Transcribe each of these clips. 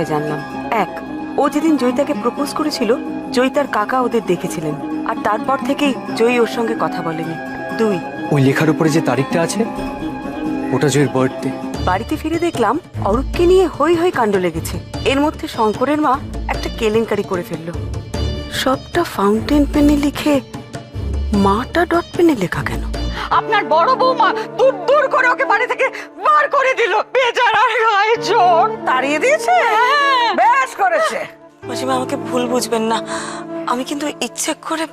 জানলাম এক, ও যেদিন জয়িতাকে প্রপোজ করেছিল জয়িতার কাকা ওদের দেখেছিলেন, আর তারপর থেকেই জয়ী ওর সঙ্গে কথা বলেনি। দুই, ওই লেখার উপরে যে তারিখটা আছে ওটা জয়ের বার্থডে। বাড়িতে ফিরে দেখলাম অরূপকে নিয়ে হই হই কাণ্ড লেগেছে। এর মধ্যে শঙ্করের মা একটা কেলেঙ্কারি করে ফেললো। সবটা ফাউন্টেন পেনে লিখে মাটা ডট পেনে লেখা কেন? আপনার বড় বৌমা দূর দূর করে ওকে বাড়ি থেকে বার করে দিল। বেচারার গায়ে জোর তাড়িয়ে দিয়েছে। বেশ করেছে। মাসিমা আমাকে ভুল বুঝবেন না, আমি কিন্তু ইচ্ছে করে।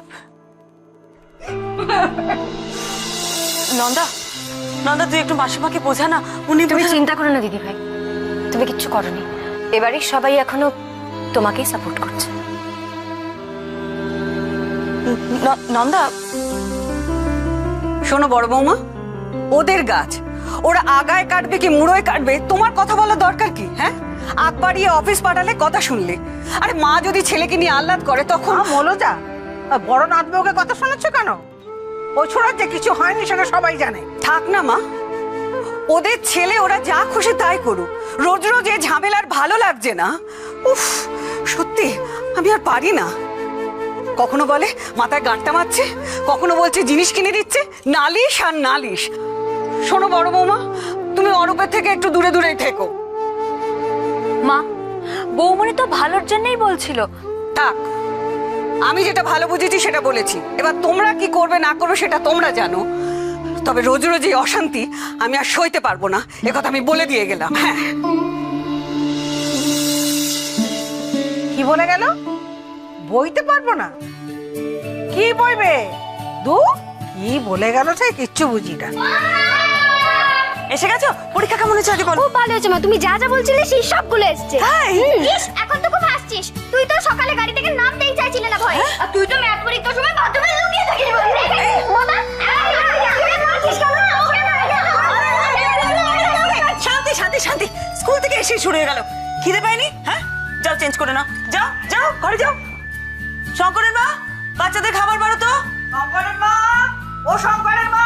নন্দা, নন্দা তুই একটু মাসিমাকে বোঝা না। উনি তুমি চিন্তা করো না দিদি ভাই, তুমি কিচ্ছু করোনি। এবারে সবাই এখনো তোমাকেই সাপোর্ট করছে। নন্দা শোনো বড় বৌমা, ওদের গাছ, ওরা আগায় কাটবে কি মুড়োয় কাটবে তোমার কথা বলার দরকার কি? হ্যাঁ, আগ বাড়িয়ে অফিস পাঠালে কথা শুনলে। আরে মা যদি ছেলেকে নিয়ে আহ্লাদ করে তখন মলোজা, বড় নাতবউকে কথা শোনাচ্ছ কেন? ও ছোড়ার যে কিছু হয়নি সেটা সবাই জানে। থাক না মা, ওদের ছেলে ওরা যা খুশি তাই করুক। রোজ রোজ এ ঝামেলার ভালো লাগছে না। উফ, সত্যি আমি আর পারি না। কখনো বলে মাথায় গাঁটটা মারছে, কখনো বলছে জিনিস কিনে দিচ্ছে। নালিশ আর নালিশ। শোনো বড় বৌমা, তুমি অরূপের থেকে একটু দূরে দূরেই থেকো। মা, বৌমনি তো ভালোর জন্যই বলছিল। থাক, আমি যেটা ভালো বুঝেছি সেটা বলেছি। এবার তোমরা কি করবে না করবে সেটা তোমরা জানো। তবে রোজ রোজ এই অশান্তি আমি আর সইতে পারবো না, একথা আমি বলে দিয়ে গেলাম। হ্যাঁ। কি বলে গেল? বইতে পারবো না? কি বইবে? দু কি বলে গেল সে কিচ্ছু বুঝি না। এসে গেছো? পরীক্ষা কেমন হয়েছে আগে বলো। খুব ভালো হয়েছে মা, তুমি যা যা বলছিলে সেই সবগুলো এসেছে। ইস, এখন তো খুব হাসছিস। তুই তো সকালে গাড়ি থেকে নামতেই চাইছিলে না ভয়ে। আর তুই তো ম্যাথ পরীক্ষার সময় বাথরুমে লুকিয়ে থাকিস। মামা, শান্তি শান্তি শান্তি, স্কুল থেকে এসে শুরু হয়ে গেল। খিদে পায়নি? হ্যাঁ, যাও চেঞ্জ করে নাও। যাও যাও ঘরে যাও। শঙ্করের মা, বাচ্চাদের খাবার বাড়ো তো। শঙ্করের মা, ও শঙ্করের মা।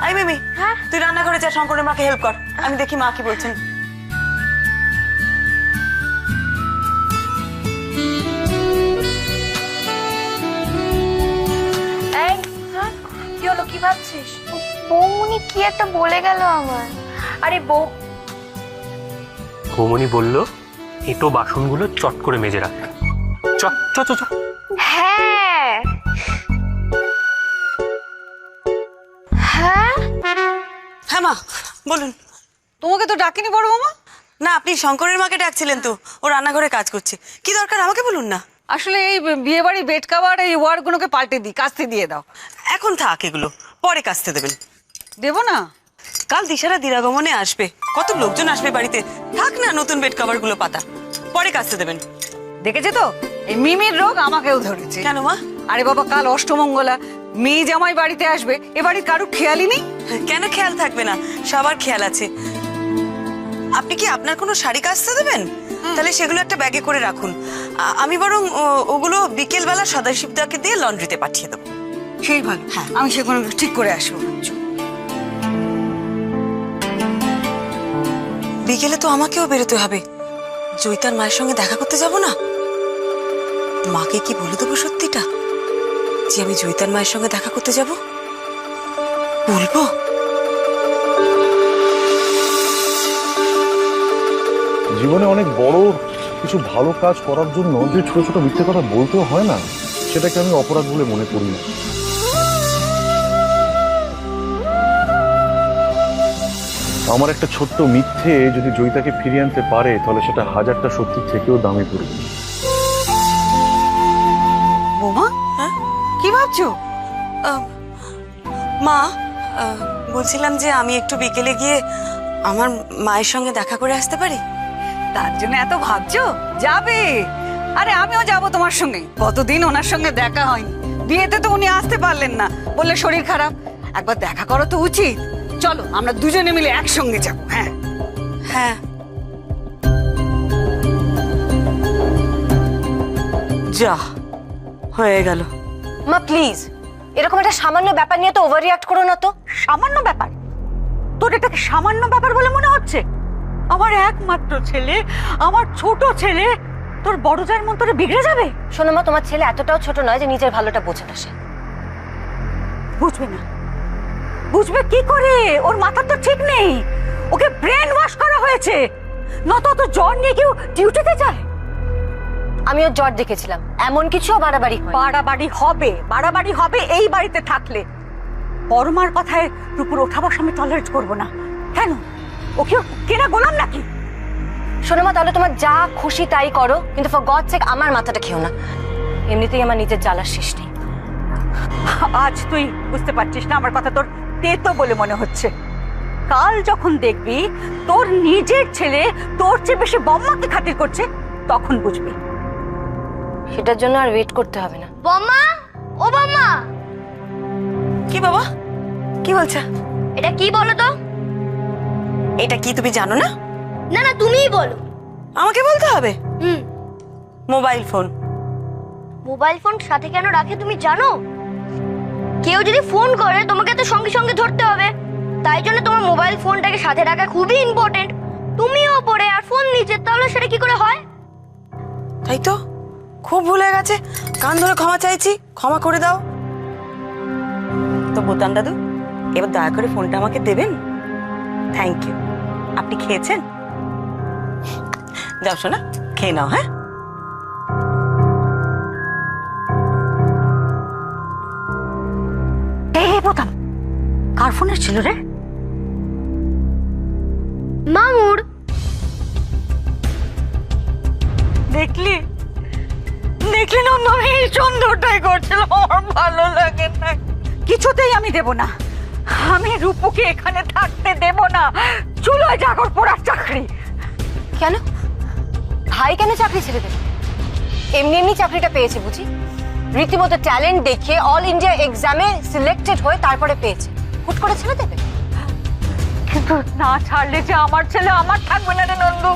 আই মিমি, হ্যাঁ তুই রান্নাঘরে যা, শঙ্করের মাকে হেল্প কর। আমি দেখি মা কি বলছেন। এই, কি হলো, কি ভাবছিস? বৌমনি কি একটা বলে গেল আমার। আরে বৌমনি বলল এটো বাসনগুলো চট করে মেজে রাখ। চট চট চট। হ্যাঁ হ্যাঁ হ্যাঁ মা বলুন। তোমাকে তো ডাকিনি বড় মামা। না, আপনি শঙ্করের মাকে ডাকছিলেন তো, ও রান্নাঘরে কাজ করছে। কি দরকার আমাকে বলুন না। আসলে এই বিয়ে বাড়ি বেড কাভার এই ওয়ার্ডগুলোকে পাল্টে দিই, কাস্তে দিয়ে দাও। এখন থাক, এগুলো পরে কাচতে দেবেন। দেবো না? কাল দিশারা দিরাগমনে আসবে, কত লোকজন আসবে বাড়িতে। থাক না, নতুন বেড কভার গুলো পাতা, পরে কাচতে দেবেন। দেখেছে তো, এই মিমির রোগ আমাকেও ধরেছে। কেন মা? আরে বাবা, কাল অষ্টমঙ্গলা, মেয়ে জামাই বাড়িতে আসবে। এ বাড়ির কারুর খেয়ালই নেই। কেন খেয়াল থাকবে না? সবার খেয়াল আছে। আপনি কি আপনার কোনো শাড়ি কাচতে দেবেন? তাহলে সেগুলো একটা ব্যাগে করে রাখুন। আমি বরং ওগুলো বিকেল বেলা সদাশিবদাকে দিয়ে লন্ড্রিতে পাঠিয়ে দেবো। সেই ভালো। হ্যাঁ, আমি সেগুলো ঠিক করে আসবো। বিকেলে তো আমাকেও বেরোতে হবে, জয়িতার মায়ের সঙ্গে দেখা করতে যাব না? মাকে কি বলে দেবো সত্যিটা, যে আমি জয়িতার মায়ের সঙ্গে দেখা করতে যাব? বলবো? জীবনে অনেক বড় কিছু ভালো কাজ করার জন্য যে ছোট ছোট মিথ্যে কথা বলতেও হয় না, সেটাকে আমি অপরাধ বলে মনে করি না। আমার একটা ছোট্ট মিথ্যে যদি জয়িতাকে ফিরিয়ে আনতে পারে, তাহলে সেটা হাজারটা সত্যির থেকেও দামি পড়বে। বৌমা, হ্যাঁ কি ভাবছো? মা, বলছিলাম যে আমি একটু বিকেলে গিয়ে আমার মায়ের সঙ্গে দেখা করে আসতে পারি? তার জন্য এত ভাবছো? যাবে। আরে আমিও যাব তোমার সঙ্গে। কতদিন ওনার সঙ্গে দেখা হয়নি। বিয়েতে তো উনি আসতে পারলেন না, বললে শরীর খারাপ। একবার দেখা করো তো উচিত। চলো আমরা দুজনে মিলে একসঙ্গে যাবো। হ্যাঁ হ্যাঁ, যা হয়ে গেল। মা প্লিজ, এরকম একটা সামান্য ব্যাপার নিয়ে তো ওভার রিঅ্যাক্ট করো না তো। সামান্য ব্যাপার? এটাকে সামান্য ব্যাপার বলে মনে হচ্ছে? আমার একমাত্র ছেলে, আমার ছোট ছেলে, তোর বড় জায়ের মন তোরে বিগড়ে যাবে? শোনো মা, তোমার ছেলে এতটাও ছোট নয় যে নিজের ভালোটা বোঝে না সে। বুঝবে না? বুঝবে কি করে? ওর মাথা তো ঠিক নেই, ওকে ব্রেন ওয়াশ করা হয়েছে। নত তো জ্বর নিয়ে কেউ ডিউটিতে যায়? আমিও জ্বর দেখেছিলাম, এমন কিছু বাড়াবাড়ি হয়। বাড়াবাড়ি হবে এই বাড়িতে থাকলে। পরমার কথায় রূপুর ওঠা বসা আমি টলারেট করবো না। কেন? ও কি কেনা গোলাম নাকি? শোনো মা, তাহলে তোমার যা খুশি তাই করো, কিন্তু ফর গড সেক আমার মাথাটা খেও না। এমনিতেই আমার নিজের জ্বালার শেষ নেই। আজ তুই বুঝতে পারছিস না আমার কথা, তোর তেতো বলে মনে হচ্ছে। কাল যখন দেখবি তোর নিজের ছেলে তোর চেয়ে বেশি বম্মাকে খাতির করছে, তখন বুঝবি। সেটার জন্য আর ওয়েট করতে হবে না। বম্মা, ও বম্মা, কি বাবা, কি বলছে? এটা কি বলো তো? এটা কি তুমি জানো না? না না, তুমিই বলো। আমাকে বলতে হবে? হুম। Mobile phone. মোবাইল ফোন সাথে কেন রাখে তুমি জানো? কেউ যদি ফোন করে তোমাকে তো সঙ্গে সঙ্গে ধরতে হবে, তাই জন্য তোমার মোবাইল ফোনটাকে সাথে রাখা খুবই ইম্পর্টেন্ট। তুমিও পড়ে আর ফোন নিচে, তাহলে সেটা কি করে হয়? তাই তো, খুব ভুল হয়ে গেছে। কান ধরে ক্ষমা চাইছি, ক্ষমা করে দাও। তো বোতাম দাদু, এবার দয়া করে ফোনটা আমাকে দেবেন? Thank you. আপনি খেয়েছেন? যাও শোনা, খেয়ে নাও। হ্যাঁ, এই বোতাম কার ফোনের ছিল রে? মামুর। দেখলি দেখলি না, আমি সুন্দরটাই করছিলাম, আমার ভালো লাগে না। কিছুতেই আমি দেব না, আমি রূপুকে এখানে থাকতে দেব না। চুলোয় জাগর পড়ার চাকরি। কেন ভাই কেন চাকরি ছেড়ে দেবে? এমনি এমনি চাকরিটা পেয়েছে বুঝি? রীতিমতো ট্যালেন্ট দেখিয়ে অল ইন্ডিয়া এক্সামে সিলেক্টেড হয়ে তারপরে পেয়েছে, হুট করে ছেড়ে দেবে? কিন্তু না ছাড়লে যে আমার ছেলে আমার থাকবে না রে নন্দু।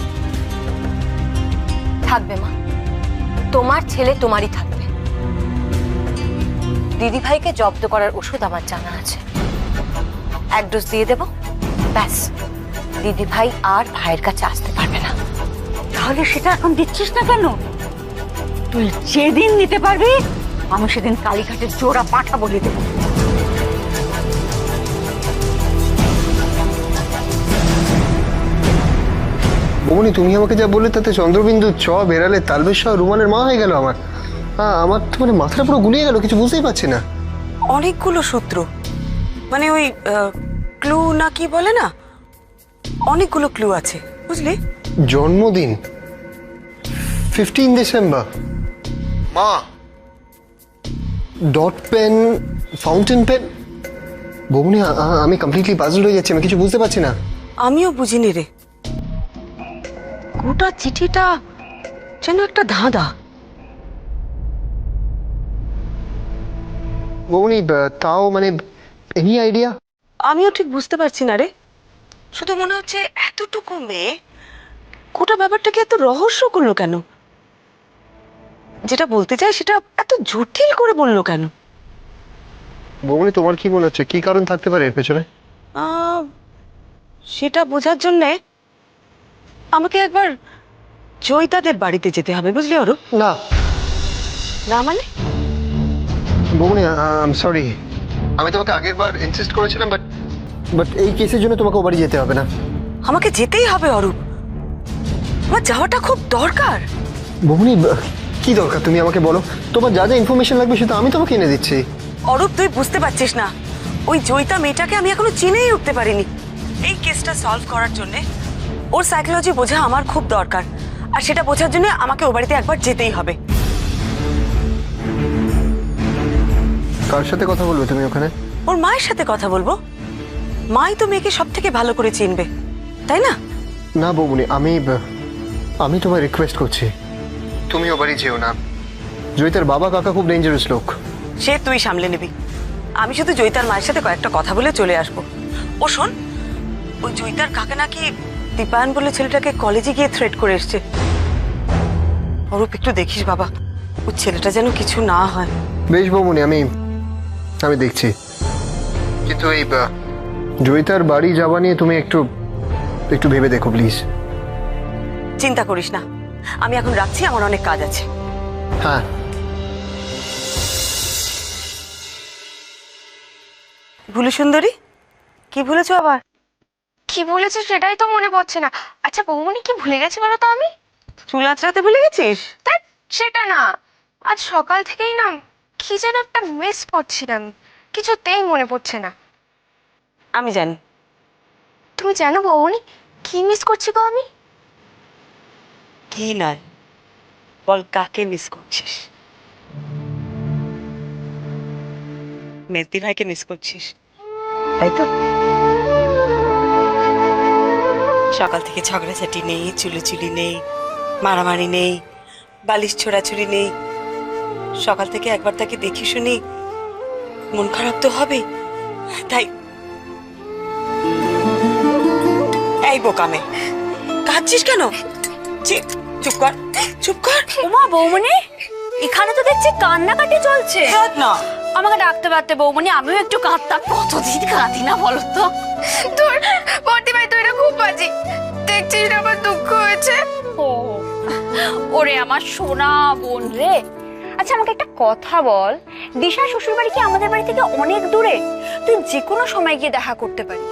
থাকবে মা, তোমার ছেলে তোমারই থাকবে। দিদি ভাইকে জব্দ করার ওষুধ আমার জানা আছে, এক ডোজ দিয়ে দেব, ব্যাস দিদি ভাই আর ভাইয়ের কাছে আসতে পারবে না। তাহলে সেটা এখন দিচ্ছিস না কেন? তুই যেদিন নিতে পারবি আমি সেদিন কালীঘাটের জোড়া পাঠা বলে দেবো। বৌমনি, তুমি আমাকে যা বললে তাতে চন্দ্রবিন্দু চ বেড়ালে তালবেশ রুমানের মা হয়ে গেল আমার। আমার তো মানে মাথাটা পুরো গুলিয়ে গেল, কিছু বুঝতেই পারছি না। অনেকগুলো সূত্র, মানে ওই ক্লু না কি বলে না, অনেকগুলো ক্লু আছে বুঝলি। জন্মদিন 15 ডিসেম্বর, মা, ডট পেন, ফাউন্টেন পেন। বৌমনি, আমি কমপ্লিটলি পাজলড হয়ে যাচ্ছি, আমি কিছু বুঝতে পারছি না। আমিও বুঝিনি রে, গোটা চিঠিটা যেন একটা ধাঁধা। বৌমনি, তাও মানে এনি আইডিয়া? আমিও ঠিক বুঝতে পারছি না রে, শুধু মনে হচ্ছে এতটুকু মেয়ে গোটা ব্যাপারটাকে এত রহস্য করলো কেন? যেটা বলতে চাই সেটা এত জটিল করে বললো কেন? বৌমনি, তোমার কি মনে হচ্ছে কি কারণ থাকতে পারে এর পেছনে? সেটা বোঝার জন্যে আমাকে একবার জয়িতাদের বাড়িতে যেতে হবে বুঝলি অরূপ। না না মানে? বৌমনি, আই এম সরি, আমি তোমাকে আগের বার ইনসিস্ট করেছিলাম, বাট এই কেসের জন্য তোমাকে ও বাড়ি যেতে হবে না। আমাকে যেতেই হবে অরূপ, আমার যাওয়াটা খুব দরকার। বৌমনি, কি দরকার তুমি আমাকে বলো, তোমার যা যা ইনফরমেশন লাগবে সেটা আমি তোমাকে এনে দিচ্ছি। অরূপ, তুই বুঝতে পারছিস না, ওই জয়িতা মেয়েটাকে আমি এখনো চিনেই উঠতে পারিনি। এই কেসটা সলভ করার জন্য ওর সাইকোলজি বোঝা আমার খুব দরকার, আর সেটা বোঝার জন্য আমাকে ও বাড়িতে একবার যেতেই হবে। কার সাথে কথা বলবে তুমি ওখানে? ওর মায়ের সাথে কথা বলবো, মাই তো মেয়েকে সব থেকে ভালো করে চিনবে, তাই না? না বৌমনি, আমি তোমায় রিকোয়েস্ট করছি, তুমি ও বাড়ি যেও না। জয়িতার বাবা কাকা খুব ডেঞ্জারাস লোক। সে তুই সামলে নিবি, আমি শুধু জয়িতার মায়ের সাথে কয়েকটা কথা বলে চলে আসবো। ও শোন, ওই জয়িতার কাকা নাকি দীপায়ন বলে ছেলেটাকে কলেজে গিয়ে থ্রেট করে এসছে। অরূপ, একটু দেখিস বাবা, ওই ছেলেটা যেন কিছু না হয়। বেশ বৌমনি, আমি দেখছি, কিন্তু এই জয়িতার বাড়ি যাওয়া নিয়ে তুমি একটু একটু ভেবে দেখো প্লিজ। চিন্তা করিস না, আমি এখন রাখছি, আমার অনেক কাজ আছে। হ্যাঁ, ভুলু সুন্দরী, কি ভুলেছো আবার? কি বলেছে সেটাই তো মনে পড়ছে না। আচ্ছা বৌমনি, কি ভুলে গেছি বলো তো আমি? চুল আঁচড়াতে ভুলে গেছিস? তা সেটা না, আজ সকাল থেকেই না কি যেন একটা মিস করছিলাম, কিছুতেই মনে পড়ছে না। আমি জানি। তুমি জানো বৌমনি কি মিস করছি গো আমি? কি নয়, বল কাকে মিস করছিস? মেজদি ভাইকে মিস করছিস, তাই তো? সকাল থেকে ঝগড়াঝাটি নেই, চুলোচুলি নেই, মারামারি নেই, বালিশ ছোড়াছুড়ি নেই। সকাল থেকে একবার তাকে দেখি শুনি মন খারাপ তো হবে, তাই এই বোকামে কাঁদছিস কেন? চুপ কর, চুপ কর। ওমা বৌমনি, এখানে তো দেখছি কান্নাকাটি চলছে। না, আমাকে ডাকতে পারতে বৌমনি, আমিও একটু কাঁদতাম। কতদিন কাঁদি না বলো তো। তোর বর্দি ভাই তো এটা খুব বাজে, দেখছিস না আমার দুঃখ হয়েছে। ওরে আমার সোনা বোন রে। আচ্ছা আমাকে একটা কথা বল, দিশা শ্বশুর বাড়ি কি আমাদের বাড়ি থেকে অনেক দূরে? তুই যে কোনো সময় গিয়ে দেখা করতে পারিস।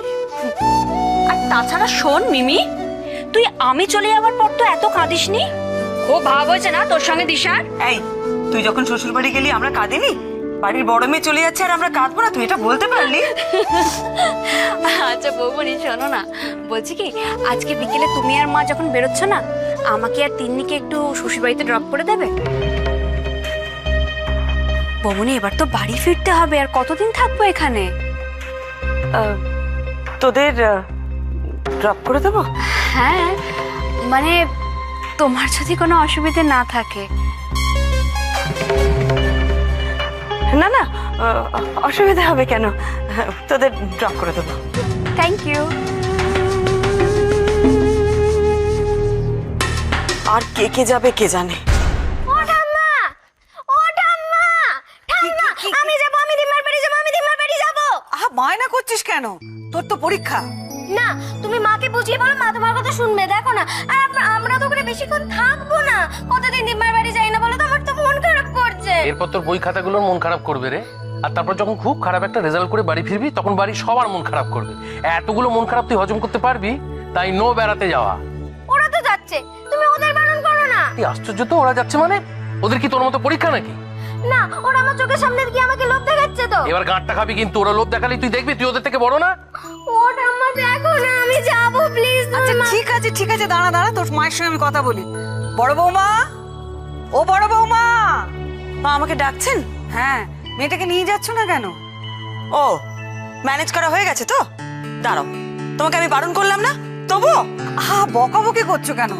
আর তাছাড়া শোন মিমি, তুই আমি চলে যাওয়ার পর তো এত কাঁদিসনি। খুব ভাব হয়েছে না তোর সঙ্গে দিশার? এই তুই যখন শ্বশুর বাড়ি গেলি আমরা কাঁদিনি? বাড়ির বড় মেয়ে চলে যাচ্ছে আর আমরা কাঁদবো না? তুই এটা বলতে পারলি? আচ্ছা বৌমনি শোনো না, বলছি কি আজকে বিকেলে তুমি আর মা যখন বেরোচ্ছ না, আমাকে আর তিন্নিকে একটু শ্বশুর বাড়িতে ড্রপ করে দেবে? বৌমনি এবার তো বাড়ি ফিরতে হবে, আর কতদিন থাকবো এখানে? তোদের ড্রপ করে দেবো? হ্যাঁ, মানে তোমার যদি কোনো অসুবিধে না থাকে। না না, অসুবিধা হবে কেন? তোদের ড্রপ করে দেবো। Thank you. আর কে কে যাবে কে জানে। আহা, মায়না করছিস কেন? তোর তো পরীক্ষা। না, তুমি মাকে বুঝিয়ে বলো, মা তোমার কথা শুনবে। দেখো না, আর আমরা তো ওখানে বেশিক্ষণ থাকবো না। কতদিন দিম্মার বাড়ি যাই না বলো তো, আমার তো মন খারাপ করছে। এরপর তোর বই খাতাগুলোর মন খারাপ করবে রে। আর তারপর যখন খুব খারাপ একটা রেজাল্ট করে বাড়ি ফিরবি, তখন বাড়ির সবার মন খারাপ করবে। এতগুলো মন খারাপ তুই হজম করতে পারবি? তাই নো বেড়াতে যাওয়া। ওরা তো যাচ্ছে, তুমি ওদের বারণ করো না। এই আশ্চর্য তো, ওরা যাচ্ছে মানে? ওদের কি তোর মতো পরীক্ষা নাকি? না, ওরা আমার চোখের সামনে গিয়ে আমাকে লোভ দেখাচ্ছে তো। এবার গাঁটটা খাবি কিন্তু। ওরা লোভ দেখালি তুই দেখবি তুই ওদের থেকে বড় না। ও ঠাম্মা দেখো না, আমি যাবো প্লিজ। আচ্ছা ঠিক আছে, ঠিক আছে, দাঁড়া দাঁড়া, তোর মায়ের সঙ্গে আমি কথা বলি। বড় বৌমা, ও বড় বৌমা। মা আমাকে ডাকছেন? হ্যাঁ, মেয়েটাকে নিয়ে যাচ্ছ না কেন? ও ম্যানেজ করা হয়ে গেছে তো? দাঁড়াও, তোমাকে আমি বারণ করলাম না তবু? আহা, বকাবকি করছো কেন?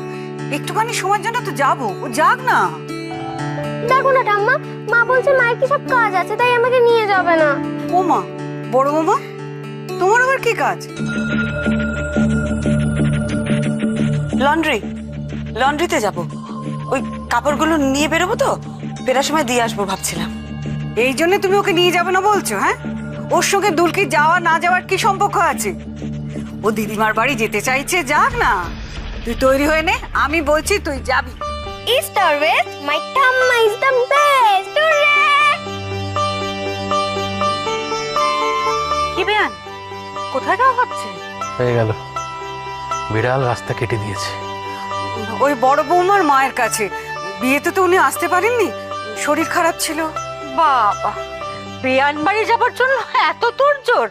একটুখানি সময়ের জন্য তো যাবো, ও যাক না। দেখো না ঠাম্মা, মা বলছে মায়ের কি সব কাজ আছে, তাই আমাকে নিয়ে যাবে না। ও মা, বড় বৌমা, তোমার আবার কি কাজ? লন্ড্রিতে যাব। ওই কাপড়গুলো নিয়ে বেরোবো তো, ফেরার সময় দিয়ে আসবো ভাবছিলাম। এই জন্য তুমি ওকে নিয়ে যাবে না বলছো? হ্যাঁ, ওর সঙ্গে দুলকি যাওয়া না যাওয়ার কি সম্পর্ক আছে? ও দিদিমার বাড়ি যেতে চাইছে, যাক না। তুই তৈরি হয়ে নে, আমি বলছি তুই যাবি। Easter with my ঠাম্মা is the best. Hooray! কি বেয়ান, কোথায় যাওয়া হচ্ছে? হয়ে গেল, বিড়াল রাস্তা কেটে দিয়েছে। ওই বড় বৌমার মায়ের কাছে। বিয়েতে তো উনি আসতে পারেননি, শরীর খারাপ ছিল। বাবা, বেয়ান বাড়ি যাবার জন্য এত তোড়জোড়?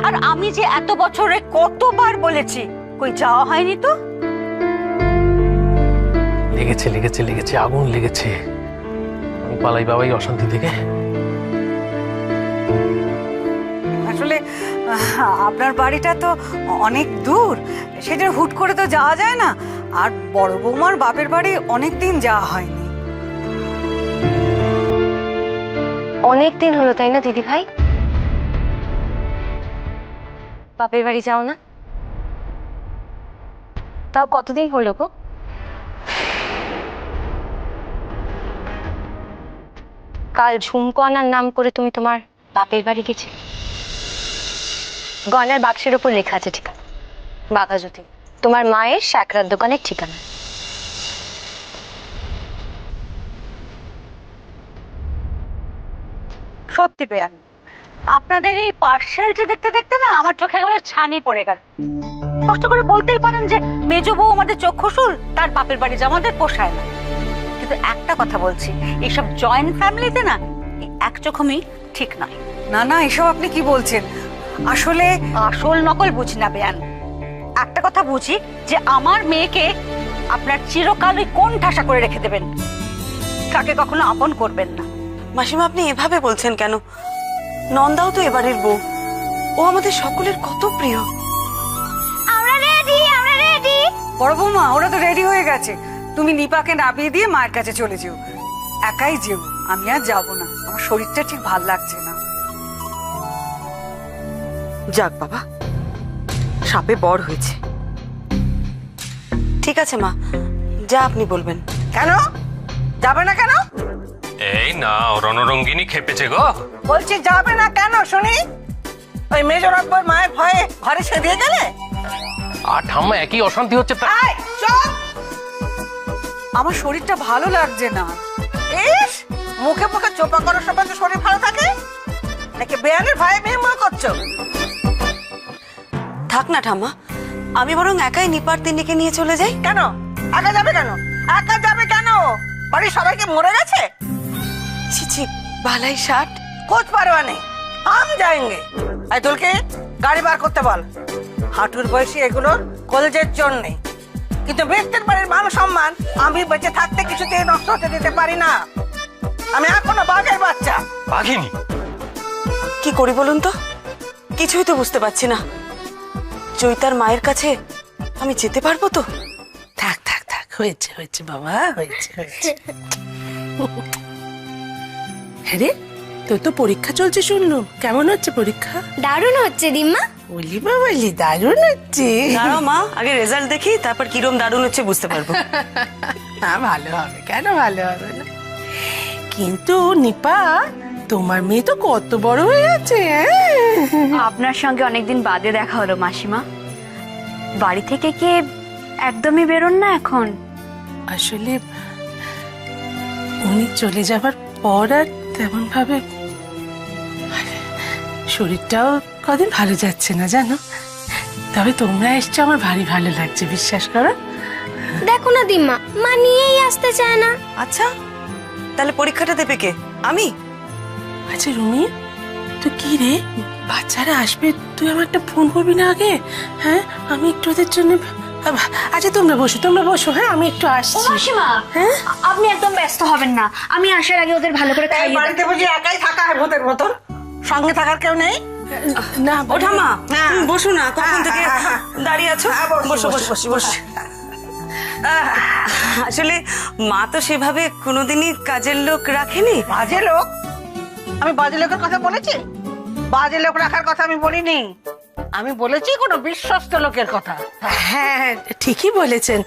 আর আমি যে এত বছরে কতবার বলেছি, কই যাওয়া হয়নি তো। লেগেছে লেগেছে লেগেছে, আগুন লেগেছে। আমি পালাই বাবাই অশান্তি থেকে। আসলে আপনার বাড়িটা তো অনেক দূর, সেটা হুট করে তো যাওয়া যায় না। আর বড় বৌমার বাপের বাড়ি অনেক দিন যাওয়া হয়নি। অনেক দিন হলো তাই না দিদি ভাই? বাপের বাড়ি যাও না? তাও কতদিন হলো গো? কাল ঝুমকো আনার নাম করে তুমি তোমার বাপের বাড়ি গেছিলে। গয়নার বাক্সের উপর লেখা আছে ঠিকানা, বাঘাযতীন, তোমার মায়ের শাকরার দোকানের ঠিকানা। সত্যি বেয়ান, আপনাদের এই পার্সেলটা দেখতে দেখতে না আমার চোখে একেবারে ছানি পড়ে গেল। কষ্ট করে বলতেই পারেন যে মেজো বউ আমাদের চক্ষুশুল, তার বাপের বাড়ি যে আমাদের পোষায় না। কিন্তু একটা কথা বলছি, এইসব জয়েন্ট ফ্যামিলিতে না এই এক চোখমি ঠিক নয়। না না, এসব আপনি কি বলছেন? আসলে আসল নকল বুঝি না বেয়ান, একটা কথা বুঝি যে আমার মেয়েকে আপনার চিরকাল ওই কোন ঠাসা করে রেখে দেবেন, তাকে কখনো আপন করবেন না। মাসিমা আপনি এভাবে বলছেন কেন? নন্দাও তো এবারের বউ, ও আমাদের সকলের কত প্রিয়। আমরা রেডি, আমরা রেডি। বড় বৌমা, ওরা তো রেডি হয়ে গেছে। তুমি নিপাকে নামিয়ে দিয়ে মায়ের কাছে চলে যেও। একাই যেও, আমি আর যাবো না, আমার শরীরটা ঠিক ভাল লাগছে না। যাক বাবা, সাপে বড় হয়েছে। ঠিক আছে মা, যা আপনি বলবেন। কেন যাবে না? কেন এই না, রণরঙ্গিনী খেপেছে গো। বলছি যাবে না কেন শুনি? ওই মেজর আকবর মায়ের ভয়ে ঘরে সেদিয়ে গেলে? আর ঠাম্মা একই অশান্তি হচ্ছে তা। আয় চল। আমার শরীরটা ভালো লাগছে না। ইস, মুখে মুখে চোপা করার সময় তো শরীর ভালো থাকে নাকি বেয়ানের ভয়ে মেয়ে করছো? থাক না ঠাম্মা, আমি বরং একাই নিপার তিন্নিকে নিয়ে চলে যাই। কেন একা যাবে? কেন একা যাবে? কেন বাড়ির সবাইকে মরে গেছে? ছি ছি, বালাই ষাট। कुछ परवाह नहीं, हम जाएंगे। आई तुलके गाड़ी বার করতে বল। হাঁটুর বয়সী এগুলো কলেজের জন্য নেই, কিন্তু ব্যক্তির বাড়ির মান সম্মান আমি বেঁচে থাকতে কিছুতেই নষ্ট হতে দিতে পারি না। আমি এখনো বাঘের বাচ্চা। বাঘিনী কি করি বলুন তো, কিছুই তো বুঝতে পারছি না। চৈতার মায়ের কাছে আমি যেতে পারবো তো? থাক থাক থাক, হয়েছে হয়েছে বাবা, হয়েছে হয়েছে। আরে তোর তো পরীক্ষা চলছে শুনলুম, কেমন হচ্ছে পরীক্ষা? দারুণ হচ্ছে দিম্মা। বলি বাবালি, দারুণ হচ্ছে। দাঁড়াও মা, আগে রেজাল্ট দেখি, তারপর কিরম দারুণ হচ্ছে বুঝতে পারবো। হ্যাঁ ভালো হবে, কেন ভালো হবে না? কিন্তু নিপা, তোমার মেয়ে তো কত বড় হয়ে আছে। আপনার সঙ্গে অনেকদিন বাদে দেখা হলো মাসিমা। বাড়ি থেকে কি একদমই বেরোন না এখন? আসলে উনি চলে যাবার পর আর তেমন ভাবে শরীরটাও কদিন ভালো যাচ্ছে না জানো। তবে তোমরা এসছো, আমার ভারী ভালো লাগছে, বিশ্বাস করো। দেখো না দিম্মা, মা নিয়েই আসতে চায় না। আচ্ছা, তাহলে পরীক্ষাটা দেবে কে? আমি? আচ্ছা রুমি, তুই কি রে, বাচ্চারা আসবে, তুই আমার একটা ফোন করবি না আগে? হ্যাঁ, আমি একটু ওদের জন্য। আচ্ছা তোমরা বসো, হ্যাঁ আমি একটু আসছি। মাসিমা, আপনি একদম ব্যস্ত হবেন না, আমি আসার আগে ওদের ভালো করে খাইয়ে বাড়িতে বুঝি একাই থাকা হয় ভূতের মতন? সঙ্গে থাকার কেউ নেই? না ওঠা মা, তুমি বসো না, কখন থেকে দাঁড়িয়ে আছো? বসো বসো বসো বসো। আসলে মা তো সেভাবে কোনোদিনই কাজের লোক রাখেনি। বাজে লোক? আমি বাজে লোকের কথা বলেছি? বাজে লোক রাখার কথা আমি বলিনি, আমি বলেছি কোনো বিশ্বস্ত লোকের কথা। হ্যাঁ ঠিকই বলেছেন।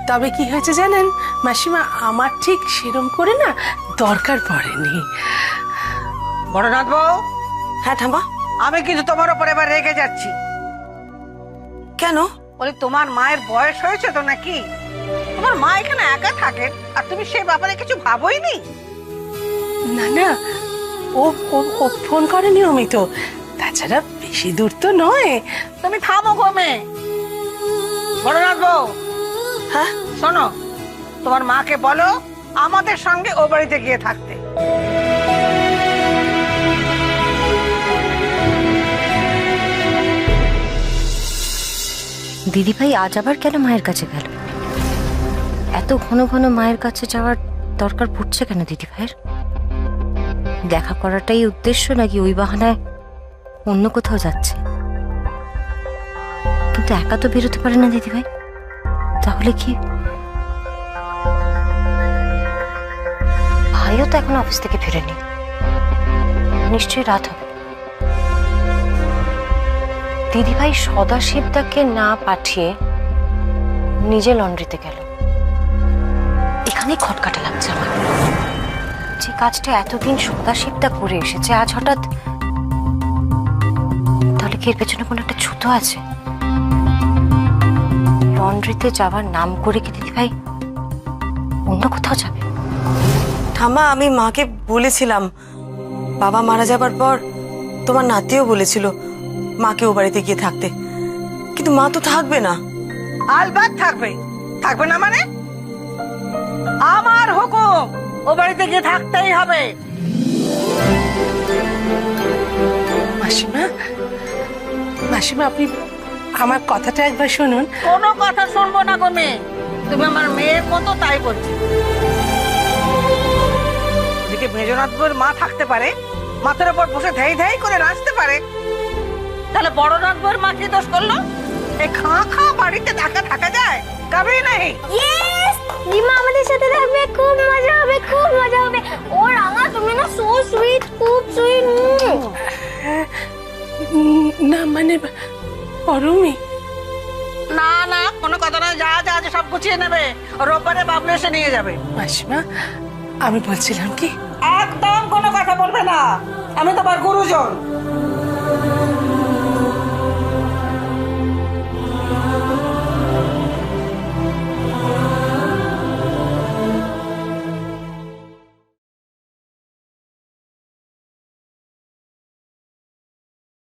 তবে কি হয়েছে জানেন মাসিমা, আমার ঠিক সেরম করে না দরকার পড়েনি। বড়নাথ বউ। হ্যাঁ ঠাম্মা। আমি কিন্তু তোমার উপর এবার রেগে যাচ্ছি। কেন? বলি তোমার মায়ের বয়স হয়েছে তো নাকি? তোমার মা এখানে একা থাকেন আর তুমি সেই ব্যাপারে কিছু ভাবোই নি? না না, ও ফোন করে নিয়মিত, তাছাড়া বেশি দূর তো নয়। তুমি থামো ঘুমে। বড়নাথ বউ। হ্যাঁ শোনো, তোমার মাকে বলো আমাদের সঙ্গে ও বাড়িতে গিয়ে থাকতে। দিদিভাই আজ আবার কেন মায়ের কাছে গেল? এত ঘন ঘন মায়ের কাছে যাওয়ার দরকার পড়ছে কেন দিদিভাইয়ের? দেখা করাটাই উদ্দেশ্য নাকি ওই বাহানায় অন্য কোথাও যাচ্ছে? কিন্তু একা তো বেরোতে পারে না দিদিভাই, তাহলে কি ভাইও তো এখন অফিস থেকে ফিরেনি, নিশ্চয়ই রাত হবে। দিদিভাই সদাশিবদাকে না পাঠিয়ে নিজে লন্ড্রিতে গেল। এখানেই খটকাটা লাগছে আমার। যে কাজটা এতদিন সদাশিবদা করে এসেছে, আজ হঠাৎ, তাহলে কি কি এর পেছনে কোনো একটা ছুতো আছে? লন্ড্রিতে যাওয়ার নাম করে কি দিদিভাই অন্য কোথাও যাবে? ঠাম্মা, আমি মাকে বলেছিলাম, বাবা মারা যাবার পর তোমার নাতিও বলেছিল মাকে ও বাড়িতে গিয়ে থাকতে, কিন্তু মা তো থাকবে না। আলবাত থাকবে। থাকবে না মানে? আমার হুকুম, ও বাড়িতে গিয়ে থাকতেই হবে। মাসিমা, মাসিমা আপনি আমার কথাটা একবার শুনুন। কোনো কথা শুনবো না গো মেয়ে, তুমি আমার মেয়ের মতো তাই বলছো। এদিকে মেজনাথ বউয়ের মা থাকতে পারে, মাথার উপর বসে ধাই ধাই করে নাচতে পারে, তাহলে বড় নাথ বউয়ের মা কি দোষ করলো? এই খা খা বাড়িতে থাকা যায়? কবে নাই। ইয়েস, রিমা আমাদের সাথে থাকবে, খুব মজা হবে, খুব মজা হবে। ও রাঙা, তুমি না সো সুইট, খুব সুইট। না মানে পরমি, না না, কোনো কথা না, যা যা আছে সব গুছিয়ে নেবে, রোববারে বাবলু এসে নিয়ে যাবে। মাসিমা আমি বলছিলাম কি, একদম কোনো কথা বলবে না, আমি তোমার গুরুজন।